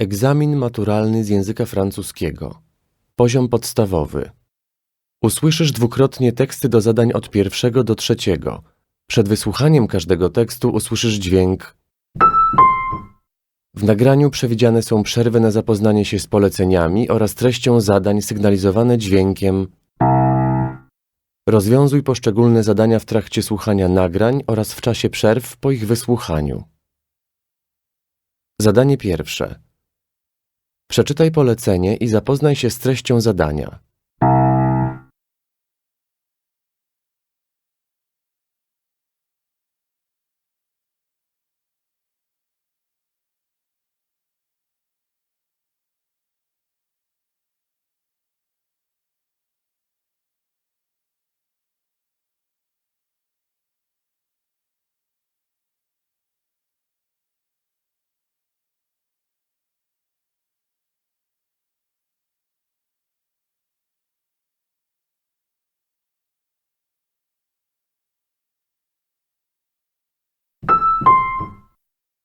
Egzamin maturalny z języka francuskiego. Poziom podstawowy. Usłyszysz dwukrotnie teksty do zadań od 1 do 3. Przed wysłuchaniem każdego tekstu usłyszysz dźwięk. W nagraniu przewidziane są przerwy na zapoznanie się z poleceniami oraz treścią zadań sygnalizowane dźwiękiem. Rozwiązuj poszczególne zadania w trakcie słuchania nagrań oraz w czasie przerw po ich wysłuchaniu. Zadanie pierwsze. Przeczytaj polecenie i zapoznaj się z treścią zadania.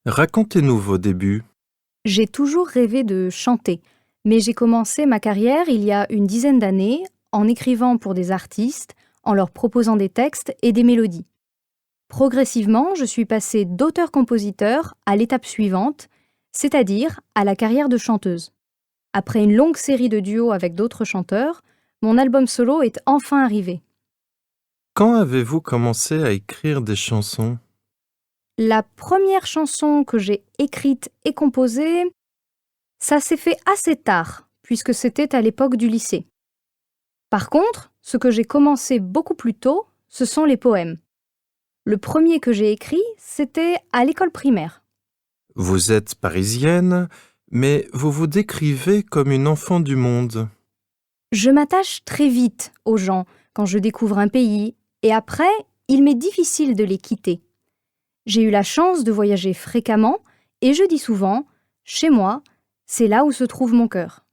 Racontez-nous vos débuts. J'ai toujours rêvé de chanter, mais j'ai commencé ma carrière il y a une dizaine d'années en écrivant pour des artistes, en leur proposant des textes et des mélodies. Progressivement, je suis passée d'auteur-compositeur à l'étape suivante, c'est-à-dire à la carrière de chanteuse. Après une longue série de duos avec d'autres chanteurs, mon album solo est enfin arrivé. Quand avez-vous commencé à écrire des chansons? La première chanson que j'ai écrite et composée, ça s'est fait assez tard, puisque c'était à l'époque du lycée. Par contre, ce que j'ai commencé beaucoup plus tôt, ce sont les poèmes. Le premier que j'ai écrit, c'était à l'école primaire. Vous êtes parisienne, mais vous vous décrivez comme une enfant du monde. Je m'attache très vite aux gens quand je découvre un pays, et après, il m'est difficile de les quitter. J'ai eu la chance de voyager fréquemment, et je dis souvent, chez moi, c'est là où se trouve mon cœur.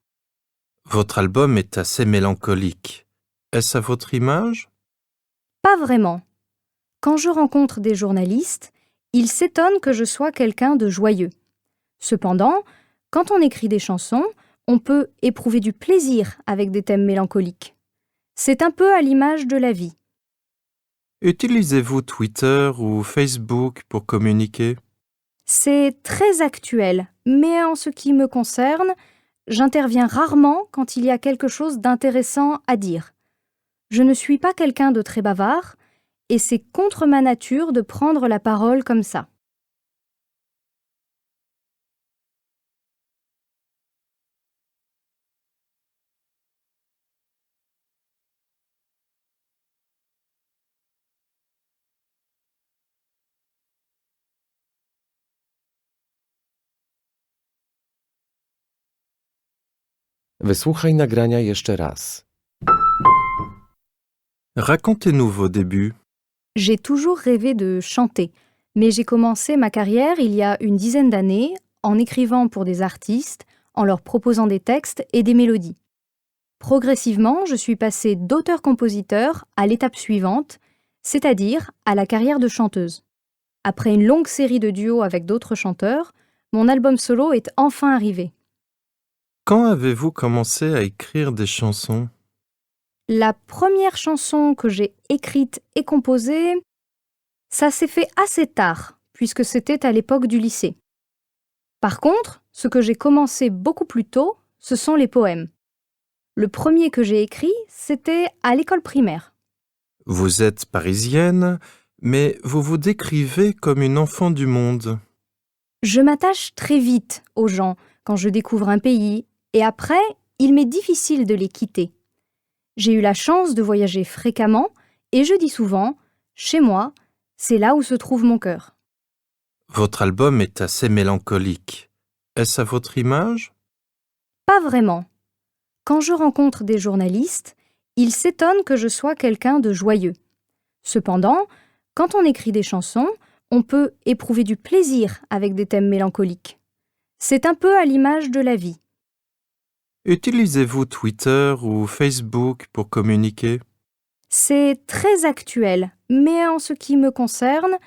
Votre album est assez mélancolique. Est-ce à votre image? Pas vraiment. Quand je rencontre des journalistes, ils s'étonnent que je sois quelqu'un de joyeux. Cependant, quand on écrit des chansons, on peut éprouver du plaisir avec des thèmes mélancoliques. C'est un peu à l'image de la vie. Utilisez-vous Twitter ou Facebook pour communiquer? C'est très actuel, mais en ce qui me concerne, j'interviens rarement quand il y a quelque chose d'intéressant à dire. Je ne suis pas quelqu'un de très bavard, et c'est contre ma nature de prendre la parole comme ça. Wysłuchaj nagrania jeszcze raz. Racontez-nous vos débuts. J'ai toujours rêvé de chanter, mais j'ai commencé ma carrière il y a une dizaine d'années en écrivant pour des artistes, en leur proposant des textes et des mélodies. Progressivement, je suis passée d'auteur-compositeur à l'étape suivante, c'est-à-dire à la carrière de chanteuse. Après une longue série de duos avec d'autres chanteurs, mon album solo est enfin arrivé. Quand avez-vous commencé à écrire des chansons? La première chanson que j'ai écrite et composée, ça s'est fait assez tard, puisque c'était à l'époque du lycée. Par contre, ce que j'ai commencé beaucoup plus tôt, ce sont les poèmes. Le premier que j'ai écrit, c'était à l'école primaire. Vous êtes parisienne, mais vous vous décrivez comme une enfant du monde. Je m'attache très vite aux gens quand je découvre un pays, et après, il m'est difficile de les quitter. J'ai eu la chance de voyager fréquemment, et je dis souvent, chez moi, c'est là où se trouve mon cœur. Votre album est assez mélancolique. Est-ce à votre image? Pas vraiment. Quand je rencontre des journalistes, ils s'étonnent que je sois quelqu'un de joyeux. Cependant, quand on écrit des chansons, on peut éprouver du plaisir avec des thèmes mélancoliques. C'est un peu à l'image de la vie. Utilisez-vous Twitter ou Facebook pour communiquer? C'est très actuel, mais en ce qui me concerne,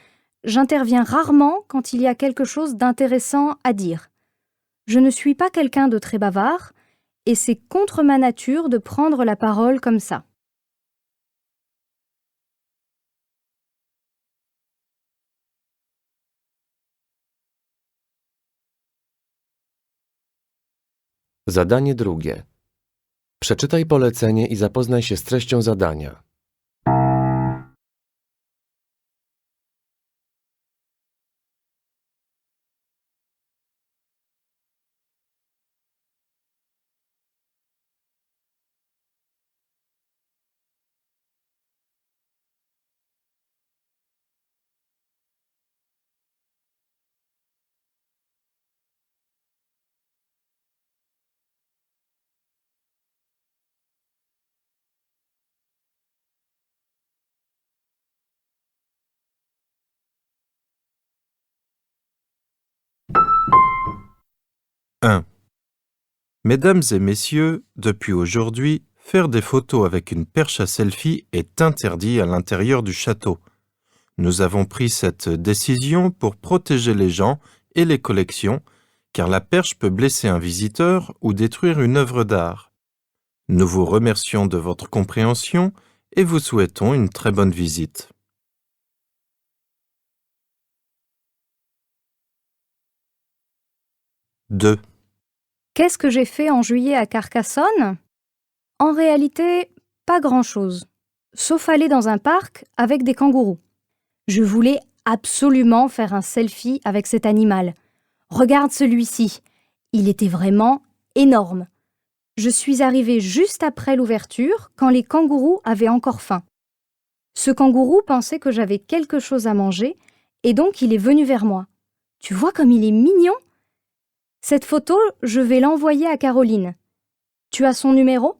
j'interviens rarement quand il y a quelque chose d'intéressant à dire. Je ne suis pas quelqu'un de très bavard et c'est contre ma nature de prendre la parole comme ça. Zadanie drugie. Przeczytaj polecenie i zapoznaj się z treścią zadania. Mesdames et messieurs, depuis aujourd'hui, faire des photos avec une perche à selfie est interdit à l'intérieur du château. Nous avons pris cette décision pour protéger les gens et les collections, car la perche peut blesser un visiteur ou détruire une œuvre d'art. Nous vous remercions de votre compréhension et vous souhaitons une très bonne visite. Deux. Qu'est-ce que j'ai fait en juillet à Carcassonne? En réalité, pas grand-chose, sauf aller dans un parc avec des kangourous. Je voulais absolument faire un selfie avec cet animal. Regarde celui-ci, il était vraiment énorme. Je suis arrivée juste après l'ouverture, quand les kangourous avaient encore faim. Ce kangourou pensait que j'avais quelque chose à manger, et donc il est venu vers moi. Tu vois comme il est mignon? Cette photo, je vais l'envoyer à Caroline. Tu as son numéro?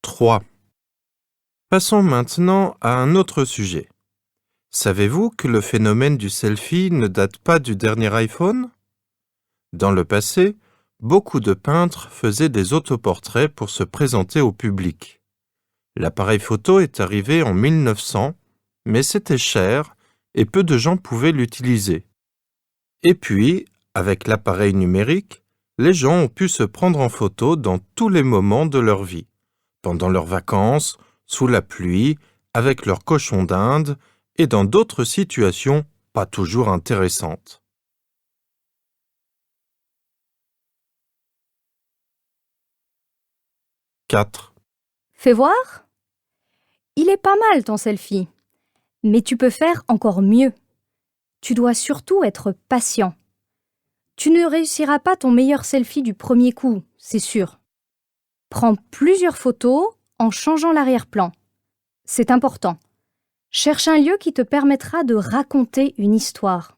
Trois. Passons maintenant à un autre sujet. Savez-vous que le phénomène du selfie ne date pas du dernier iPhone? Dans le passé, beaucoup de peintres faisaient des autoportraits pour se présenter au public. L'appareil photo est arrivé en 1900, mais c'était cher et peu de gens pouvaient l'utiliser. Et puis, avec l'appareil numérique, les gens ont pu se prendre en photo dans tous les moments de leur vie, pendant leurs vacances, sous la pluie, avec leurs cochons d'Inde et dans d'autres situations pas toujours intéressantes. Quatre. Fais voir? Il est pas mal ton selfie, mais tu peux faire encore mieux. Tu dois surtout être patient. Tu ne réussiras pas ton meilleur selfie du premier coup, c'est sûr. Prends plusieurs photos en changeant l'arrière-plan. C'est important. Cherche un lieu qui te permettra de raconter une histoire.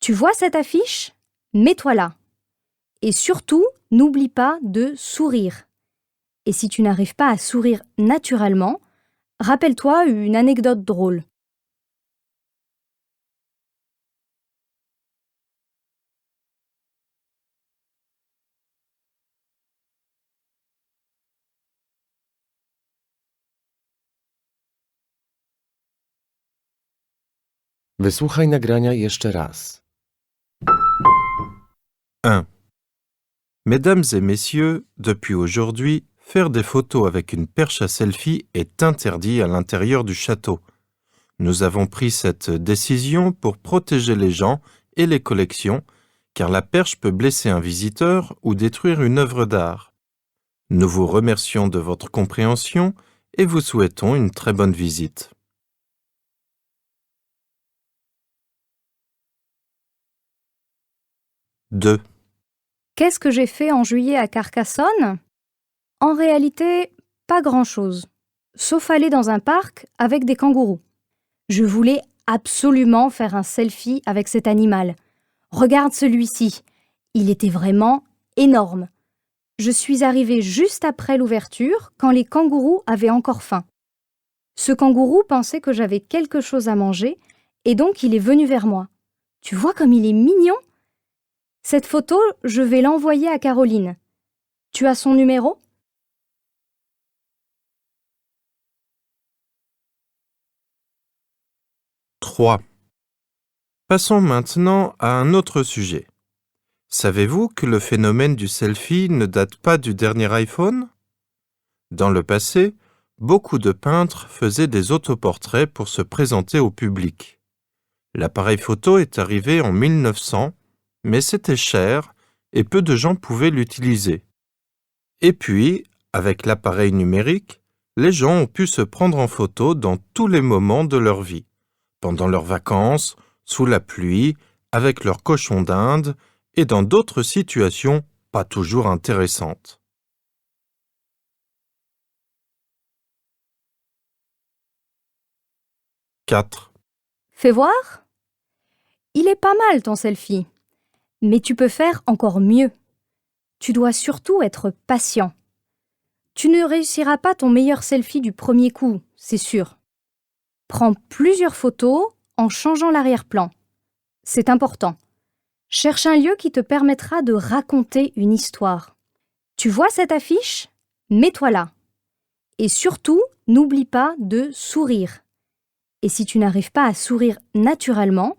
Tu vois cette affiche? Mets-toi là. Et surtout, n'oublie pas de sourire. Et si tu n'arrives pas à sourire naturellement, rappelle-toi une anecdote drôle. Wysłuchaj nagrania jeszcze raz. 1. Mesdames et messieurs, depuis aujourd'hui, faire des photos avec une perche à selfie est interdit à l'intérieur du château. Nous avons pris cette décision pour protéger les gens et les collections, car la perche peut blesser un visiteur ou détruire une œuvre d'art. Nous vous remercions de votre compréhension et vous souhaitons une très bonne visite. Deux. Qu'est-ce que j'ai fait en juillet à Carcassonne? En réalité, pas grand-chose, sauf aller dans un parc avec des kangourous. Je voulais absolument faire un selfie avec cet animal. Regarde celui-ci, il était vraiment énorme. Je suis arrivée juste après l'ouverture, quand les kangourous avaient encore faim. Ce kangourou pensait que j'avais quelque chose à manger, et donc il est venu vers moi. Tu vois comme il est mignon? Cette photo, je vais l'envoyer à Caroline. Tu as son numéro? 3. Passons maintenant à un autre sujet. Savez-vous que le phénomène du selfie ne date pas du dernier iPhone? Dans le passé, beaucoup de peintres faisaient des autoportraits pour se présenter au public. L'appareil photo est arrivé en 1900, mais c'était cher et peu de gens pouvaient l'utiliser. Et puis, avec l'appareil numérique, les gens ont pu se prendre en photo dans tous les moments de leur vie, pendant leurs vacances, sous la pluie, avec leurs cochons d'Inde et dans d'autres situations pas toujours intéressantes. « 4. Fais voir. Il est pas mal ton selfie, mais tu peux faire encore mieux. Tu dois surtout être patient. Tu ne réussiras pas ton meilleur selfie du premier coup, c'est sûr. Prends plusieurs photos en changeant l'arrière-plan. C'est important. Cherche un lieu qui te permettra de raconter une histoire. Tu vois cette affiche? Mets-toi là. Et surtout, n'oublie pas de sourire. Et si tu n'arrives pas à sourire naturellement,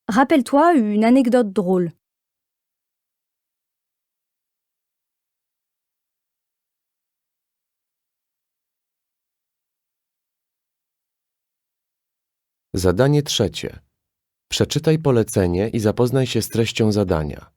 rappelle-toi une anecdote drôle. Zadanie trzecie. Przeczytaj polecenie i zapoznaj się z treścią zadania.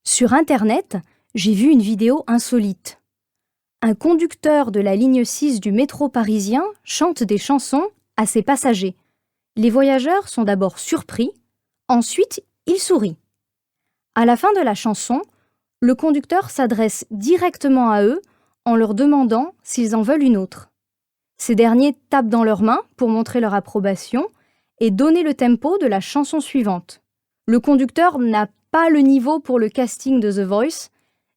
Sur Internet, j'ai vu une vidéo insolite. Un conducteur de la ligne 6 du métro parisien chante des chansons à ses passagers. Les voyageurs sont d'abord surpris, ensuite il sourit. À la fin de la chanson, le conducteur s'adresse directement à eux en leur demandant s'ils en veulent une autre. Ces derniers tapent dans leurs mains pour montrer leur approbation et donner le tempo de la chanson suivante. Le conducteur n'a pas le niveau pour le casting de The Voice,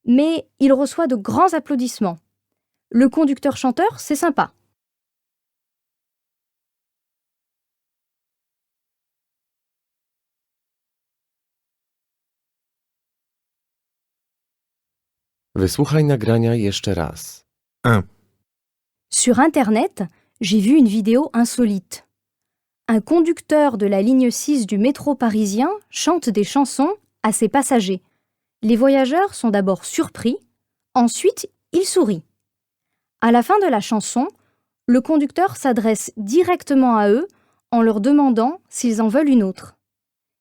mais il reçoit de grands applaudissements. Le conducteur-chanteur, c'est sympa. Wysłuchaj nagrania jeszcze raz. 1. Sur Internet, j'ai vu une vidéo insolite. Un conducteur de la ligne 6 du métro parisien chante des chansons à ses passagers. Les voyageurs sont d'abord surpris, ensuite il sourit. À la fin de la chanson, le conducteur s'adresse directement à eux en leur demandant s'ils en veulent une autre.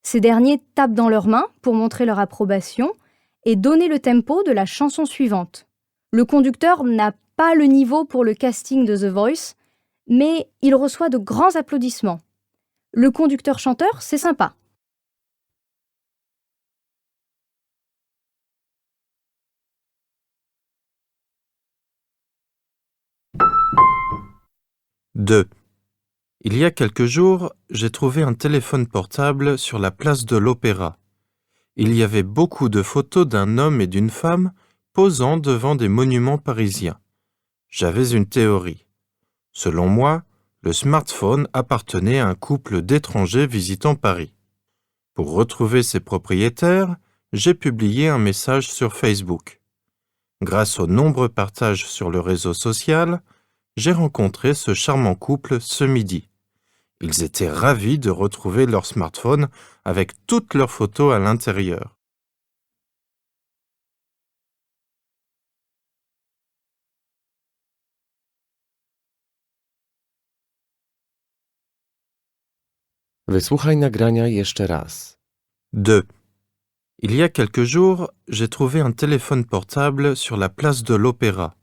Ces derniers tapent dans leurs mains pour montrer leur approbation et donner le tempo de la chanson suivante. Le conducteur n'a pas le niveau pour le casting de The Voice, mais il reçoit de grands applaudissements. Le conducteur-chanteur, c'est sympa. « 2. Il y a quelques jours, j'ai trouvé un téléphone portable sur la place de l'Opéra. Il y avait beaucoup de photos d'un homme et d'une femme posant devant des monuments parisiens. J'avais une théorie. Selon moi, le smartphone appartenait à un couple d'étrangers visitant Paris. Pour retrouver ses propriétaires, j'ai publié un message sur Facebook. Grâce aux nombreux partages sur le réseau social, j'ai rencontré ce charmant couple ce midi. Ils étaient ravis de retrouver leur smartphone avec toutes leurs photos à l'intérieur. Wysłuchaj nagrania jeszcze raz. 2. Il y a quelques jours, j'ai trouvé un téléphone portable sur la place de l'Opéra.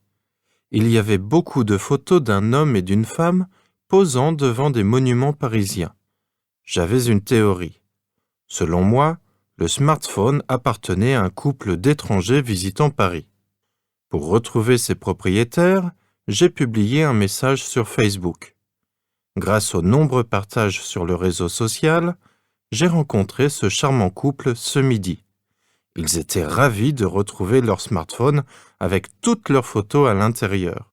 il y avait beaucoup de photos d'un homme et d'une femme posant devant des monuments parisiens. J'avais une théorie. Selon moi, le smartphone appartenait à un couple d'étrangers visitant Paris. Pour retrouver ses propriétaires, j'ai publié un message sur Facebook. Grâce aux nombreux partages sur le réseau social, j'ai rencontré ce charmant couple ce midi. Ils étaient ravis de retrouver leur smartphone avec toutes leurs photos à l'intérieur.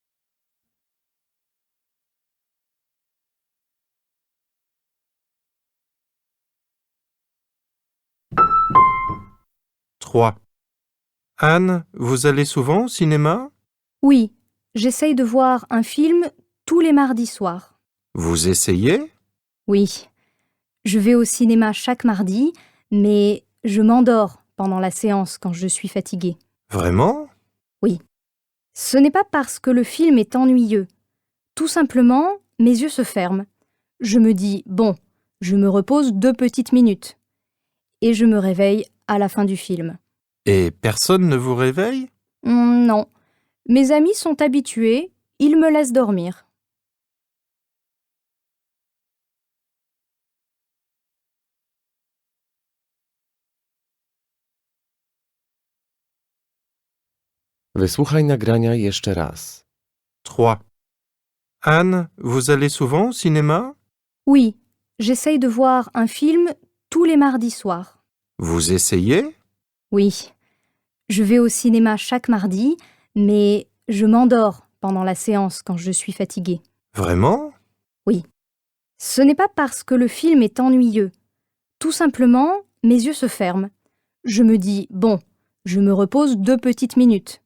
« 3. Anne, vous allez souvent au cinéma? Oui, j'essaye de voir un film tous les mardis soirs. Vous essayez? Oui, je vais au cinéma chaque mardi, mais je m'endors pendant la séance quand je suis fatiguée. Vraiment? Oui. Ce n'est pas parce que le film est ennuyeux. Tout simplement, mes yeux se ferment. Je me dis, bon, je me repose 2 petites minutes. Et je me réveille à la fin du film. Et personne ne vous réveille? Non. Mes amis sont habitués, ils me laissent dormir. Wysłuchaj nagrania jeszcze raz. 3. Anne, vous allez souvent au cinéma? Oui, j'essaye de voir un film tous les mardis soirs. Vous essayez? Oui, je vais au cinéma chaque mardi, mais je m'endors pendant la séance quand je suis fatiguée. Vraiment? Ce n'est pas parce que le film est ennuyeux. Tout simplement, mes yeux se ferment. Je me dis, bon, je me repose 2 petites minutes.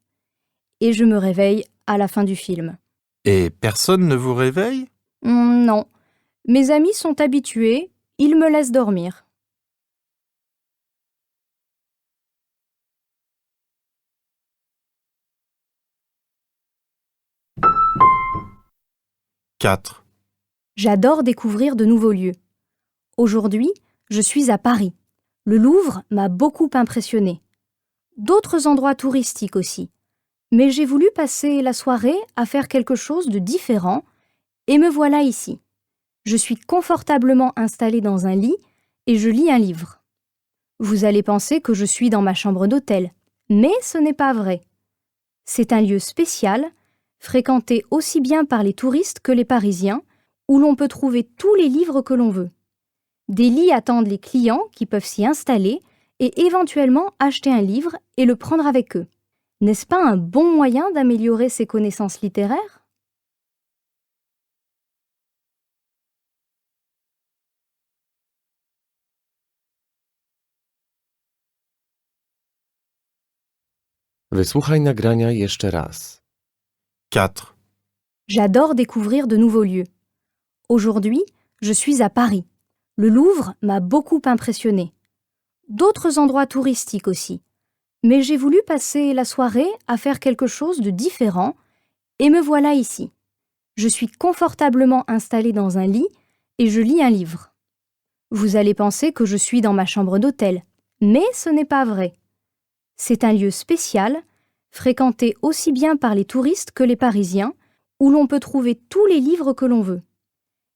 Et je me réveille à la fin du film. Et personne ne vous réveille? Non. Mes amis sont habitués, ils me laissent dormir. « 4. J'adore découvrir de nouveaux lieux. Aujourd'hui, je suis à Paris. Le Louvre m'a beaucoup impressionnée. D'autres endroits touristiques aussi. Mais j'ai voulu passer la soirée à faire quelque chose de différent et me voilà ici. Je suis confortablement installée dans un lit et je lis un livre. Vous allez penser que je suis dans ma chambre d'hôtel, mais ce n'est pas vrai. C'est un lieu spécial, fréquenté aussi bien par les touristes que les Parisiens, où l'on peut trouver tous les livres que l'on veut. Des lits attendent les clients qui peuvent s'y installer et éventuellement acheter un livre et le prendre avec eux. N'est-ce pas un bon moyen d'améliorer ses connaissances littéraires ? Wysłuchaj nagrania jeszcze raz. 4. J'adore découvrir de nouveaux lieux. Aujourd'hui, je suis à Paris. Le Louvre m'a beaucoup impressionnée. D'autres endroits touristiques aussi. Mais j'ai voulu passer la soirée à faire quelque chose de différent et me voilà ici. Je suis confortablement installée dans un lit et je lis un livre. Vous allez penser que je suis dans ma chambre d'hôtel, mais ce n'est pas vrai. C'est un lieu spécial, fréquenté aussi bien par les touristes que les Parisiens, où l'on peut trouver tous les livres que l'on veut.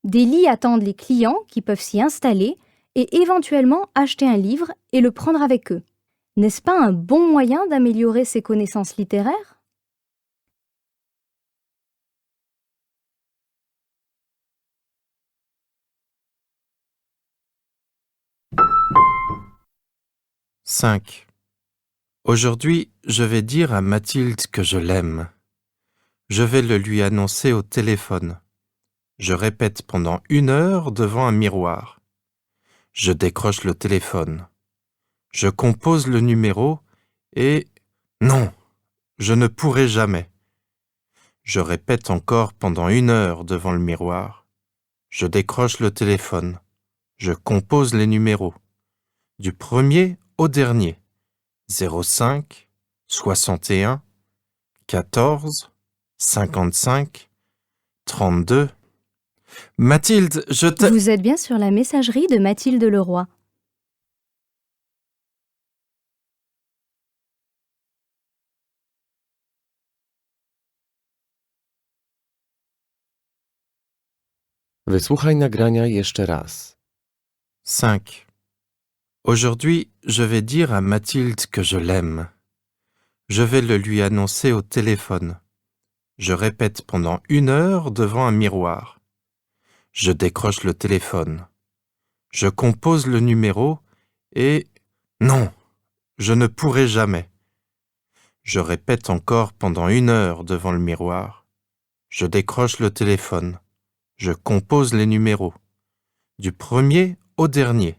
Des lits attendent les clients qui peuvent s'y installer et éventuellement acheter un livre et le prendre avec eux. N'est-ce pas un bon moyen d'améliorer ses connaissances littéraires ? « 5. Aujourd'hui, je vais dire à Mathilde que je l'aime. Je vais le lui annoncer au téléphone. Je répète pendant 1 heure devant un miroir. Je décroche le téléphone. Je compose le numéro et... Non, je ne pourrai jamais. Je répète encore pendant 1 heure devant le miroir. Je décroche le téléphone. Je compose les numéros. Du premier au dernier. 05, 61, 14, 55, 32. Mathilde, je t'aime. Vous êtes bien sur la messagerie de Mathilde Leroy. Wysłuchaj nagrania jeszcze raz. 5. Aujourd'hui, je vais dire à Mathilde que je l'aime. Je vais le lui annoncer au téléphone. Je répète pendant 1 heure devant un miroir. Je décroche le téléphone. Je compose le numéro et... Non, je ne pourrai jamais. Je répète encore pendant 1 heure devant le miroir. Je décroche le téléphone. Je compose les numéros. Du premier au dernier.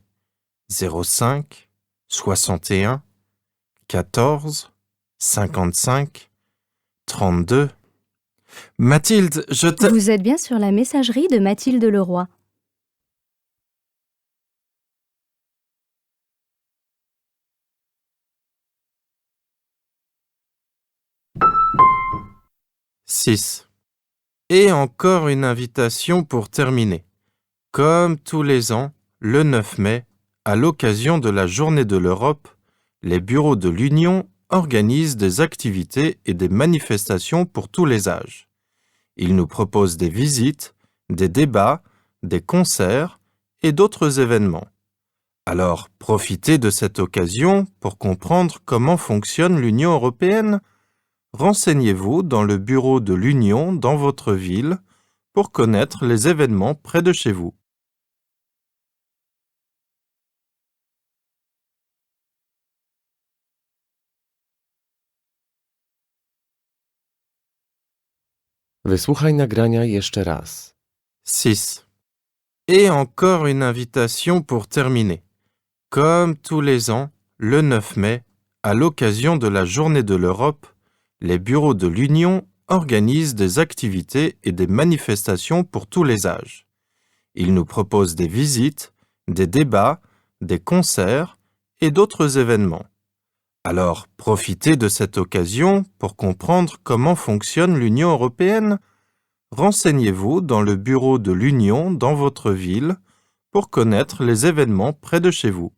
05, 61, 14, 55, 32. Mathilde, je te... Vous êtes bien sur la messagerie de Mathilde Leroy. « 6. Et encore une invitation pour terminer. Comme tous les ans, le 9 mai, à l'occasion de la Journée de l'Europe, les bureaux de l'Union organisent des activités et des manifestations pour tous les âges. Ils nous proposent des visites, des débats, des concerts et d'autres événements. Alors, profitez de cette occasion pour comprendre comment fonctionne l'Union européenne. Renseignez-vous dans le bureau de l'Union dans votre ville pour connaître les événements près de chez vous. Wysłuchaj nagrania jeszcze raz. 6. Et encore une invitation pour terminer. Comme tous les ans, le 9 mai, à l'occasion de la Journée de l'Europe, les bureaux de l'Union organisent des activités et des manifestations pour tous les âges. Ils nous proposent des visites, des débats, des concerts et d'autres événements. Alors, profitez de cette occasion pour comprendre comment fonctionne l'Union européenne. Renseignez-vous dans le bureau de l'Union dans votre ville pour connaître les événements près de chez vous.